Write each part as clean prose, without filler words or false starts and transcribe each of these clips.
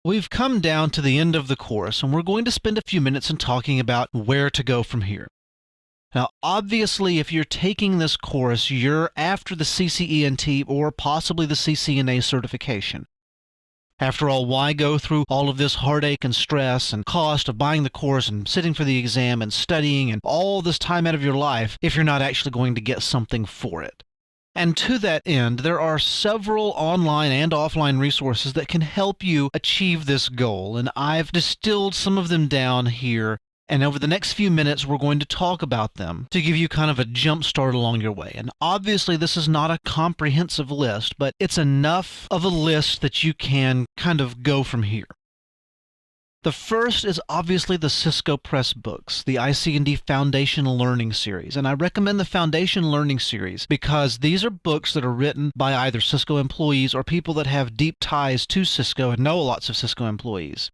We've come down to the end of the course, and we're going to spend a few minutes in talking about where to go from here. Now, obviously, if you're taking this course, you're after the CCENT or possibly the CCNA certification. After all, why go through all of this heartache and stress and cost of buying the course and sitting for the exam and studying and all this time out of your life if you're not actually going to get something for it? And to that end, there are several online and offline resources that can help you achieve this goal, and I've distilled some of them down here, and over the next few minutes we're going to talk about them to give you kind of a jump start along your way. And obviously this is not a comprehensive list, but it's enough of a list that you can kind of go from here. The first is obviously the Cisco Press books, the IC&D Foundation Learning Series. And I recommend the Foundation Learning Series because these are books that are written by either Cisco employees or people that have deep ties to Cisco and know lots of Cisco employees.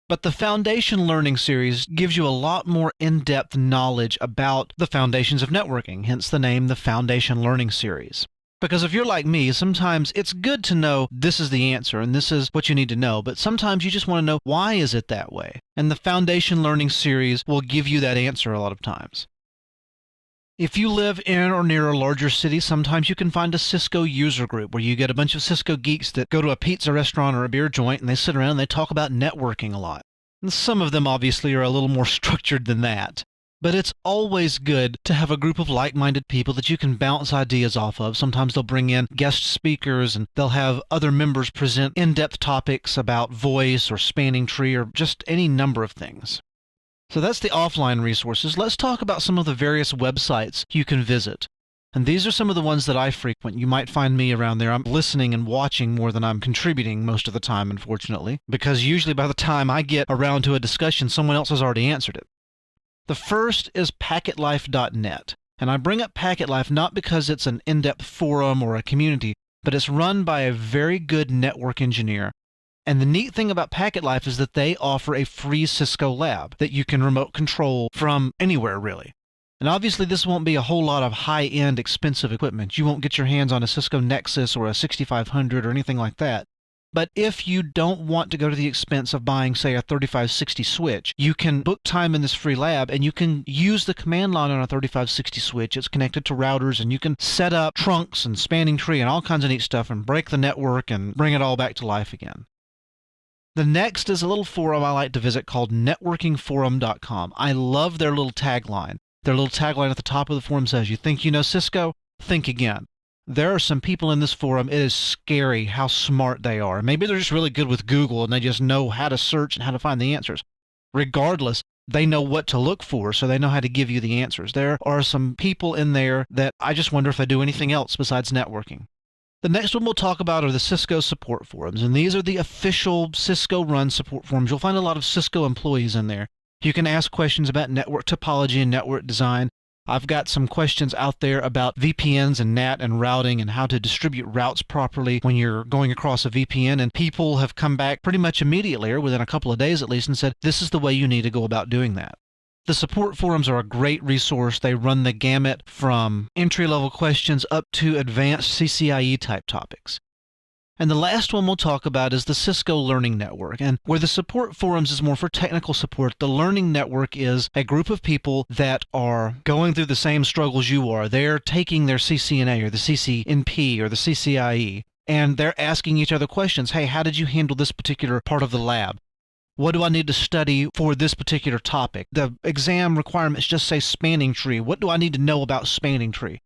But the Foundation Learning Series gives you a lot more in-depth knowledge about the foundations of networking, hence the name, the Foundation Learning Series. Because if you're like me, sometimes it's good to know this is the answer and this is what you need to know, but sometimes you just want to know why is it that way. And the Foundation Learning Series will give you that answer a lot of times. If you live in or near a larger city, sometimes you can find a Cisco user group where you get a bunch of Cisco geeks that go to a pizza restaurant or a beer joint and they sit around and they talk about networking a lot. And some of them obviously are a little more structured than that. But it's always good to have a group of like-minded people that you can bounce ideas off of. Sometimes they'll bring in guest speakers and they'll have other members present in-depth topics about voice or spanning tree or just any number of things. So that's the offline resources. Let's talk about some of the various websites you can visit. And these are some of the ones that I frequent. You might find me around there. I'm listening and watching more than I'm contributing most of the time, unfortunately, because usually by the time I get around to a discussion, someone else has already answered it. The first is packetlife.net, and I bring up PacketLife not because it's an in-depth forum or a community, but it's run by a very good network engineer. And the neat thing about PacketLife is that they offer a free Cisco lab that you can remote control from anywhere, really. And obviously this won't be a whole lot of high-end expensive equipment. You won't get your hands on a Cisco Nexus or a 6500 or anything like that. But if you don't want to go to the expense of buying, say, a 3560 switch, you can book time in this free lab and you can use the command line on a 3560 switch. It's connected to routers and you can set up trunks and spanning tree and all kinds of neat stuff and break the network and bring it all back to life again. The next is a little forum I like to visit called networkingforum.com. I love their little tagline. Their little tagline at the top of the forum says, "You think you know Cisco? Think again." There are some people in this forum, it is scary how smart they are. Maybe they're just really good with Google and they just know how to search and how to find the answers. Regardless, they know what to look for, so they know how to give you the answers. There are some people in there that I just wonder if they do anything else besides networking. The next one we'll talk about are the Cisco support forums, and these are the official Cisco-run support forums. You'll find a lot of Cisco employees in there. You can ask questions about network topology and network design. I've got some questions out there about VPNs and NAT and routing and how to distribute routes properly when you're going across a VPN, and people have come back pretty much immediately or within a couple of days at least and said, this is the way you need to go about doing that. The support forums are a great resource. They run the gamut from entry-level questions up to advanced CCIE type topics. And the last one we'll talk about is the Cisco Learning Network. And where the support forums is more for technical support, the Learning Network is a group of people that are going through the same struggles you are. They're taking their CCNA or the CCNP or the CCIE, and they're asking each other questions. Hey, how did you handle this particular part of the lab? What do I need to study for this particular topic? The exam requirements just say spanning tree. What do I need to know about spanning tree?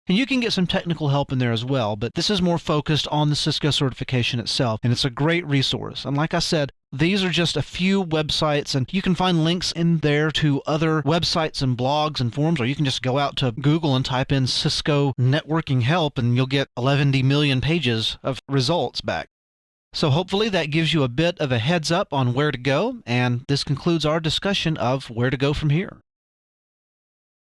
And you can get some technical help in there as well, but this is more focused on the Cisco certification itself, and it's a great resource. And like I said, these are just a few websites, and you can find links in there to other websites and blogs and forums, or you can just go out to Google and type in Cisco networking help, and you'll get 11 million pages of results back. So hopefully that gives you a bit of a heads up on where to go, and this concludes our discussion of where to go from here.